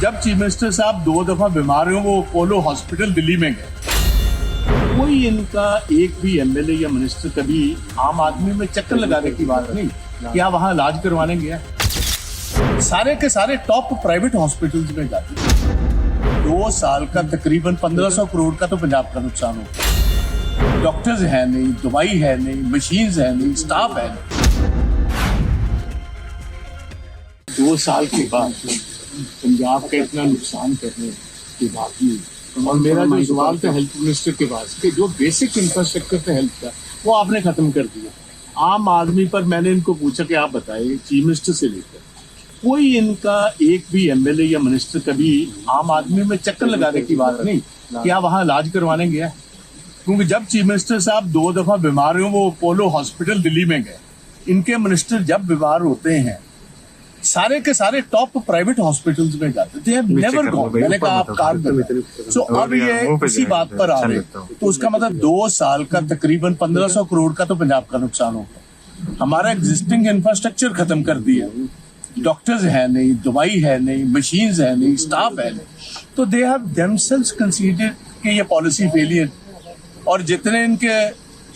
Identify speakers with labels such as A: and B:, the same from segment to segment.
A: जब chief minister साहब 2 दफा बीमार हुए वो अपोलो हॉस्पिटल दिल्ली में गए, कोई इनका एक भी एमएलए या मिनिस्टर कभी आम आदमी में चक्कर लगाने की बात नहीं कि आप वहां इलाज करवाने गया। सारे के सारे टॉप प्राइवेट हॉस्पिटल्स में जाते। 2 साल का तकरीबन 1500 करोड़ का तो पंजाब का नुकसान हो। डॉक्टर्स है नहीं, दवाई है नहीं, मशीन्स है नहीं, स्टाफ है नहीं। 2 साल के बाद पंजाब का इतना नुकसान करने के बावजूद, और मेरा जो सवाल था हेल्थ मिनिस्टर के पास कि जो बेसिक इंफ्रास्ट्रक्चर था हेल्थ का वो आपने खत्म कर दिया। आम आदमी पर मैंने इनको पूछा कि आप बताइए, चीफ मिनिस्टर से लेकर कोई इनका एक भी एमएलए या मिनिस्टर कभी आम आदमी में चक्कर लगाने की बात नहीं कि आप वहां इलाज करवाने गया। क्योंकि जब चीफ मिनिस्टर साहब 2 दफा बीमार हुए वो अपोलो हॉस्पिटल दिल्ली में गए। इनके मिनिस्टर जब बीमार होते हैं सारे के सारे टॉप प्राइवेट हॉस्पिटल्स में जाते थे। Never go. मैंने कहा आप काम करें। सो अब ये इसी बात पर आ रहे तो उसका मतलब 2 साल का तकरीबन 1500 करोड़ का तो पंजाब का नुकसान होगा। हमारा एग्जिस्टिंग इंफ्रास्ट्रक्चर खत्म कर दिया। डॉक्टर्स है नहीं, दवाई है नहीं, मशीन्स है नहीं, स्टाफ है नहीं। तो दे हैव देमसेल्व्स कंसीडर्ड कि ये पॉलिसी फेलियर। और जितने इनके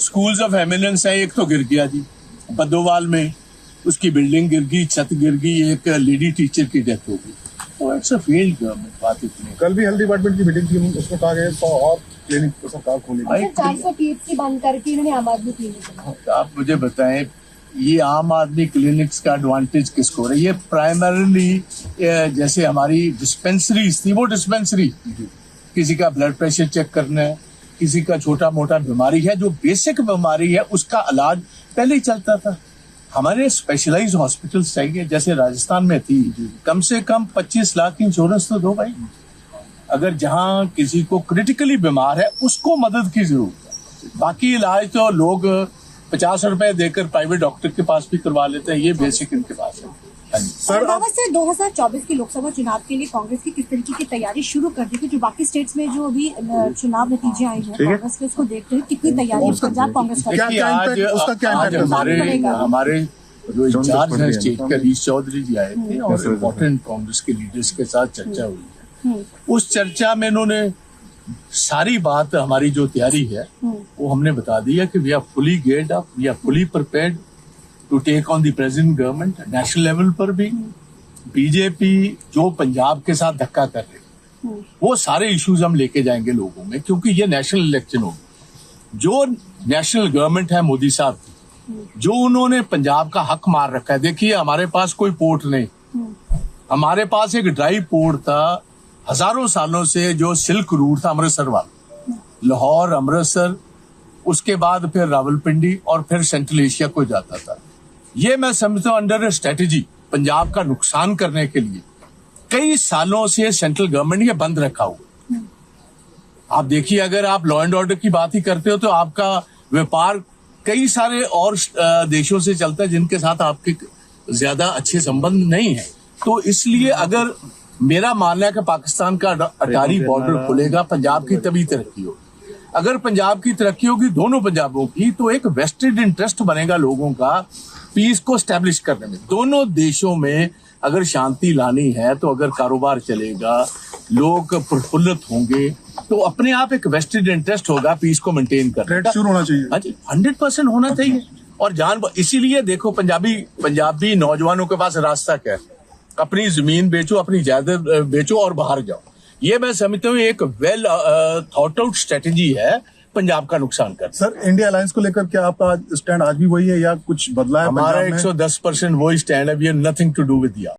A: स्कूल्स ऑफ एमिनेंस है, एक तो गिर गया जी बद्दोवाल में, उसकी बिल्डिंग गिर गई, छत गिर गई, एक लेडी टीचर की डेथ हो गई। तो इट्स अ फेल्ड गवर्नमेंट। बात इतनी।
B: कल भी हेल्थ डिपार्टमेंट की मीटिंग थी, उसमें कहा गया 100 और क्लिनिक सरकार खोलेगी।
C: 400 पीएचसी बंद करके इन्होंने आम आदमी क्लिनिक।
A: आप मुझे बताएं, ये आम आदमी क्लिनिक्स का एडवांटेज किसको है? ये प्राइमरीली जैसे हमारी डिस्पेंसरीज थी, वो डिस्पेंसरी किसी का ब्लड प्रेशर चेक करना है, किसी का छोटा मोटा बीमारी है, जो बेसिक बीमारी है उसका इलाज पहले ही चलता था। हमारे स्पेशलाइज्ड हॉस्पिटल्स चाहिए, जैसे राजस्थान में थी, कम से कम 25 लाख की इंश्योरेंस तो दो भाई। अगर जहां किसी को क्रिटिकली बीमार है उसको मदद की जरूरत है। बाकी इलाज तो लोग 50 रुपए देकर प्राइवेट डॉक्टर के पास भी करवा लेते हैं। ये बेसिक इनके पास है।
C: सर, 2024 के लोकसभा चुनाव के लिए कांग्रेस की किस तरीके की तैयारी शुरू कर दी थी? जो बाकी स्टेट्स में जो अभी चुनाव नतीजे आए हैं कांग्रेस के, उसको देखते हुए कितनी तैयारी पंजाब कांग्रेस का?
A: हमारे जो इंचार्ज है स्टेट का, हरीश चौधरी जी आए थे और इम्पोर्टेंट कांग्रेस के लीडर्स के साथ चर्चा हुई है। उस चर्चा में इन्होंने सारी बात, हमारी जो तैयारी है वो हमने बता दी है कि we are fully geared up, we are fully prepared to take on the present government. National level पर भी बीजेपी जो पंजाब के साथ धक्का कर रही है वो सारे इश्यूज हम लेके जाएंगे लोगों में, क्योंकि ये नेशनल इलेक्शन होगी। जो नेशनल गवर्नमेंट है मोदी साहब की, जो उन्होंने पंजाब का हक मार रखा है। देखिए, हमारे पास कोई पोर्ट नहीं, हमारे पास एक ड्राई पोर्ट था हजारों सालों से, जो सिल्क रूट था अमृतसर वाला, लाहौर, अमृतसर, उसके बाद फिर रावलपिंडी और फिर सेंट्रल एशिया को जाता था। ये मैं समझता हूँ अंडर स्ट्रेटेजी पंजाब का नुकसान करने के लिए कई सालों से सेंट्रल गवर्नमेंट ये बंद रखा हुआ। आप देखिए, अगर आप लॉ एंड ऑर्डर की बात ही करते हो तो आपका व्यापार कई सारे और देशों से चलता है जिनके साथ आपके ज्यादा अच्छे संबंध नहीं है। तो इसलिए अगर मेरा मानना है कि पाकिस्तान का अटारी बॉर्डर खुलेगा, पंजाब की तभी तरक्की होगी। अगर पंजाब की तरक्की होगी, दोनों पंजाबों की, तो एक वेस्टेड इंटरेस्ट बनेगा लोगों का पीस को स्टैब्लिश करने में। दोनों देशों में अगर शांति लानी है, तो अगर कारोबार चलेगा, लोग प्रफुल्लित होंगे, तो अपने आप एक वेस्टेड इंटरेस्ट होगा पीस को मेंटेन करने का।
B: शुरू होना चाहिए।
A: हाँ जी, 100% होना चाहिए। और इसीलिए देखो, पंजाबी नौजवानों के पास रास्ता क्या है? अपनी जमीन बेचो, अपनी जायदाद बेचो और बाहर जाओ। ये मैं समझता हूँ एक वेल थॉट आउट स्ट्रेटेजी है पंजाब का नुकसान कर।
B: सर, इंडिया अलायंस को लेकर क्या आपका स्टैंड आज भी वही है या कुछ बदला है?
A: हमारा 110% वही स्टैंड है। We have nothing to do with